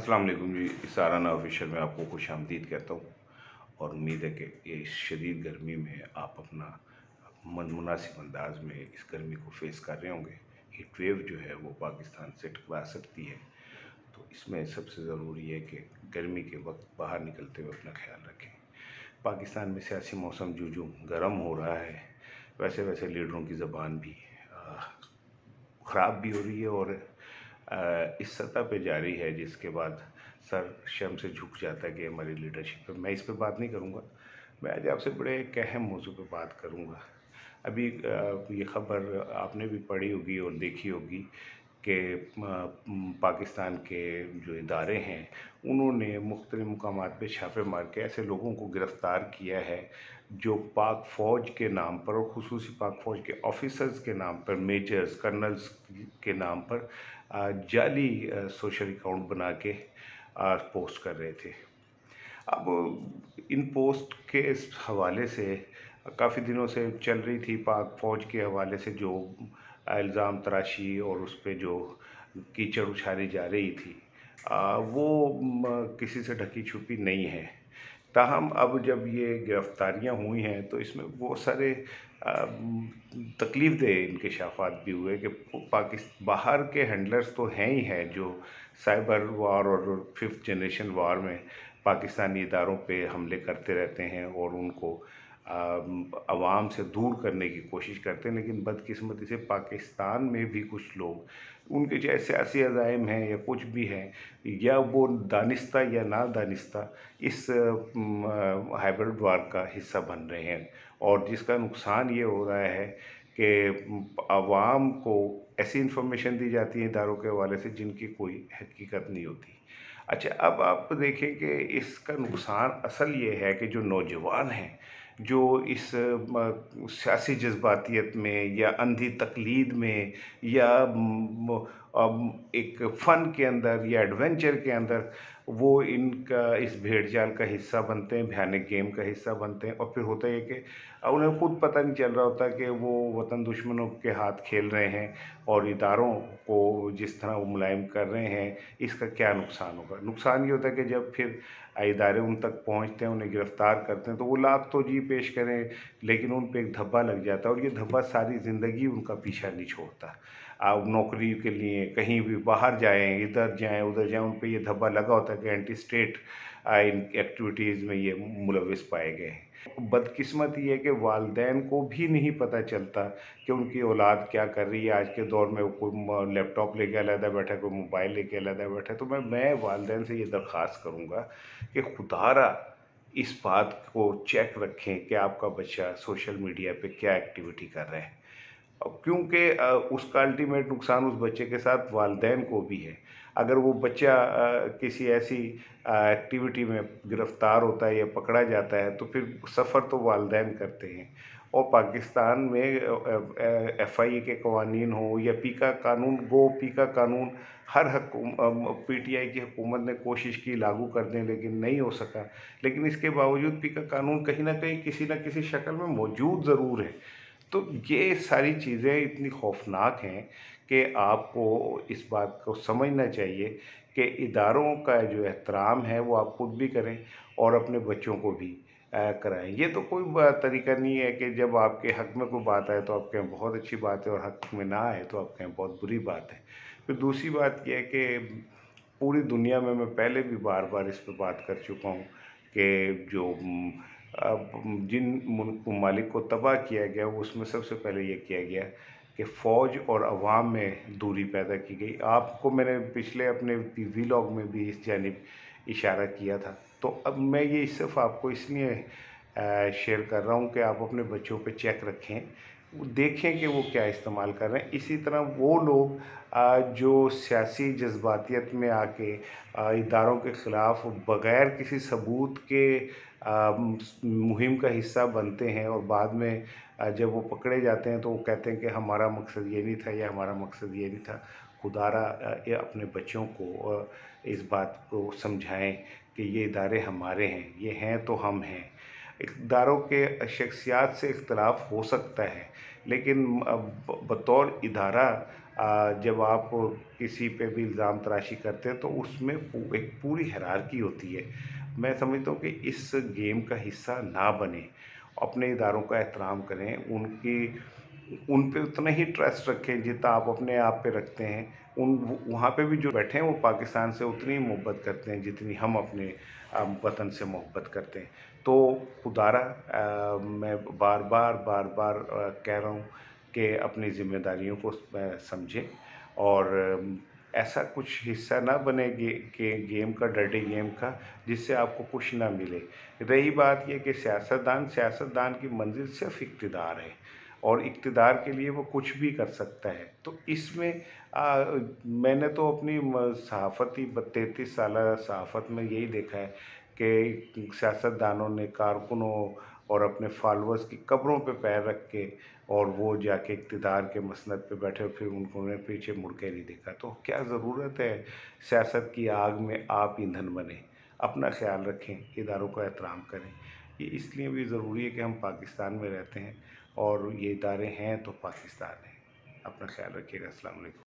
अस्सलाम वालेकुम जी। इसाराना ऑफिशियल में आपको खुशामदीद कहता हूँ और उम्मीद है कि ये शदीद गर्मी में आप अपना मुनासिब अंदाज में इस गर्मी को फेस कर रहे होंगे। हीट वेव जो है वो पाकिस्तान से टकरा सकती है, तो इसमें सबसे ज़रूरी है कि गर्मी के वक्त बाहर निकलते हुए अपना ख्याल रखें। पाकिस्तान में सियासी मौसम जो गर्म हो रहा है, वैसे वैसे लीडरों की ज़बान भी ख़राब भी हो रही है और इस सतह पे जारी है जिसके बाद सर शर्म से झुक जाता है कि हमारी लीडरशिप है। मैं इस पे बात नहीं करूँगा, मैं आज आपसे बड़े एक अहम मौजू पे बात करूँगा। अभी ये ख़बर आपने भी पढ़ी होगी और देखी होगी कि पाकिस्तान के जो इदारे हैं उन्होंने मुख्तलिफ़ मुकामात पे छापे मार के ऐसे लोगों को गिरफ़्तार किया है जो पाक फ़ौज के नाम पर और ख़ुसूसी पाक फ़ौज के ऑफिसर्स के नाम पर, मेजर्स कर्नल्स के नाम पर जाली सोशल अकाउंट बना के पोस्ट कर रहे थे। अब इन पोस्ट के इस हवाले से काफ़ी दिनों से चल रही थी पाक फ़ौज के हवाले से जो इल्ज़ाम तराशी और उस पे जो कीचड़ उछाली जा रही थी, वो किसी से ढकी छुपी नहीं है। ताहम अब जब ये गिरफ्तारियां हुई हैं तो इसमें बहुत सारे तकलीफ देह इंकशाफात भी हुए कि बाहर के हैंडलर्स तो हैं ही हैं जो साइबर वार और फिफ्थ जनरेशन वार में पाकिस्तानी इदारों पे हमले करते रहते हैं और उनको आवाम से दूर करने की कोशिश करते हैं, लेकिन बदकिस्मती से पाकिस्तान में भी कुछ लोग उनके चाहे सियासी अज़ाइम हैं या कुछ भी हैं, या वो दानिस्ता या ना दानिस्ता इस हाइब्रिड वार का हिस्सा बन रहे हैं। और जिसका नुकसान ये हो रहा है कि आवाम को ऐसी इन्फॉर्मेशन दी जाती है इदारों के हवाले से जिनकी कोई हकीकत नहीं होती। अच्छा, अब आप देखें कि इसका नुकसान असल ये है कि जो नौजवान हैं, जो इस सियासी जज्बातियत में या अंधी तकलीद में या एक फ़न के अंदर या एडवेंचर के अंदर वो इनका इस भेड़चाल का हिस्सा बनते हैं, भयानक गेम का हिस्सा बनते हैं। और फिर होता है कि उन्हें खुद पता नहीं चल रहा होता कि वो वतन दुश्मनों के हाथ खेल रहे हैं और इदारों को जिस तरह वो मुलायम कर रहे हैं, इसका क्या नुकसान होगा। नुकसान ये होता है कि जब फिर इदारे उन तक पहुंचते हैं, उन्हें गिरफ्तार करते हैं, तो वो लाख तो जी पेश करें लेकिन उन पे एक धब्बा लग जाता है और ये धब्बा सारी ज़िंदगी उनका पीछा नहीं छोड़ता। आप नौकरी के लिए कहीं भी बाहर जाएँ, इधर जाएँ, उधर जाएँ, उन पे ये धब्बा लगा होता है कि एंटी स्टेट इन एक्टिविटीज़ में ये मुलविस पाए गए हैं। बदकिस्मती ये है कि वालिदैन को भी नहीं पता चलता कि उनकी औलाद क्या कर रही है। आज के दौर में कोई लैपटॉप लेके अलहदा बैठा है, कोई मोबाइल लेके अलहदा बैठा है। तो मैं वालिदैन से ये दरख्वास्त करूँगा कि खुदारा इस बात को चेक रखें कि आपका बच्चा सोशल मीडिया पे क्या एक्टिविटी कर रहा है। क्योंकि उसका अल्टीमेट नुकसान उस बच्चे के साथ वालिदैन को भी है। अगर वो बच्चा किसी ऐसी एक्टिविटी में गिरफ्तार होता है या पकड़ा जाता है तो फिर सफ़र तो वालिदैन करते हैं। और पाकिस्तान में एफआईए के कवानीन हो या पीका कानून, गो पीका कानून, हर पीटीआई की हुकूमत ने कोशिश की लागू कर दें लेकिन नहीं हो सका। लेकिन इसके बावजूद पीका कानून कहीं ना कहीं किसी न किसी शक्ल में मौजूद ज़रूर है। तो ये सारी चीज़ें इतनी खौफनाक हैं कि आपको इस बात को समझना चाहिए कि इदारों का जो एहतराम है वो आप खुद भी करें और अपने बच्चों को भी कराएं। ये तो कोई तरीका नहीं है कि जब आपके हक़ में कोई बात आए तो आप कहें बहुत अच्छी बात है और हक़ में ना आए तो आप कहें बहुत बुरी बात है। फिर दूसरी बात यह है कि पूरी दुनिया में मैं पहले भी बार बार इस पर बात कर चुका हूँ कि जो जिन ममालिक को तबाह किया गया उसमें सबसे पहले ये किया गया कि फ़ौज और अवाम में दूरी पैदा की गई। आपको मैंने पिछले अपने वीलॉग में भी इस जानिब इशारा किया था। तो अब मैं ये सिर्फ आपको इसलिए शेयर कर रहा हूँ कि आप अपने बच्चों पे चेक रखें, वो देखें कि वो क्या इस्तेमाल कर रहे हैं। इसी तरह वो लोग जो सियासी जज्बातियत में आके इदारों के ख़िलाफ़ बग़ैर किसी सबूत के मुहिम का हिस्सा बनते हैं और बाद में जब वो पकड़े जाते हैं तो वो कहते हैं कि हमारा मकसद ये नहीं था या हमारा मकसद ये नहीं था। खुदारा ये अपने बच्चों को इस बात को समझाएं कि ये इदारे हमारे हैं, ये हैं तो हम हैं। इक़्तिदारों के शख्सियात से इख्तलाफ हो सकता है लेकिन बतौर इदारा जब आप किसी पे भी इल्ज़ाम तराशी करते हैं तो उसमें एक पूरी हायरार्की होती है। मैं समझता हूँ कि इस गेम का हिस्सा ना बनें, अपने इदारों का एहतराम करें, उन पे उतना ही ट्रस्ट रखें जितना आप अपने आप पे रखते हैं। वहाँ पे भी जो बैठे हैं वो पाकिस्तान से उतनी ही मोहब्बत करते हैं जितनी हम अपने वतन से मोहब्बत करते हैं। तो खुदारा मैं बार बार कह रहा हूँ कि अपनी जिम्मेदारियों को समझें और ऐसा कुछ हिस्सा ना बने गेम का, डर्टी गेम का, जिससे आपको कुछ ना मिले। रही बात ये कि सियासतदान की मंजिल सिर्फ इक़्तिदार है और इक़्तिदार के लिए वो कुछ भी कर सकता है। तो इसमें मैंने तो अपनी सहाफ़ती 33 साला सहाफ़त में यही देखा है कि सियासतदानों ने, कारकुनों और अपने फॉलोअर्स की कब्रों पे पैर रख के और वो जाके इक़्तिदार के मसनद पे बैठे और फिर उन्होंने पीछे मुड़ के नहीं देखा। तो क्या ज़रूरत है सियासत की आग में आप ईंधन बनें? अपना ख़्याल रखें, इदारों का एहतराम करें। ये इसलिए भी ज़रूरी है कि हम पाकिस्तान में रहते हैं और ये इदारे हैं तो पाकिस्तान है। अपना ख़्याल रखिएगा। अस्सलाम वालेकुम।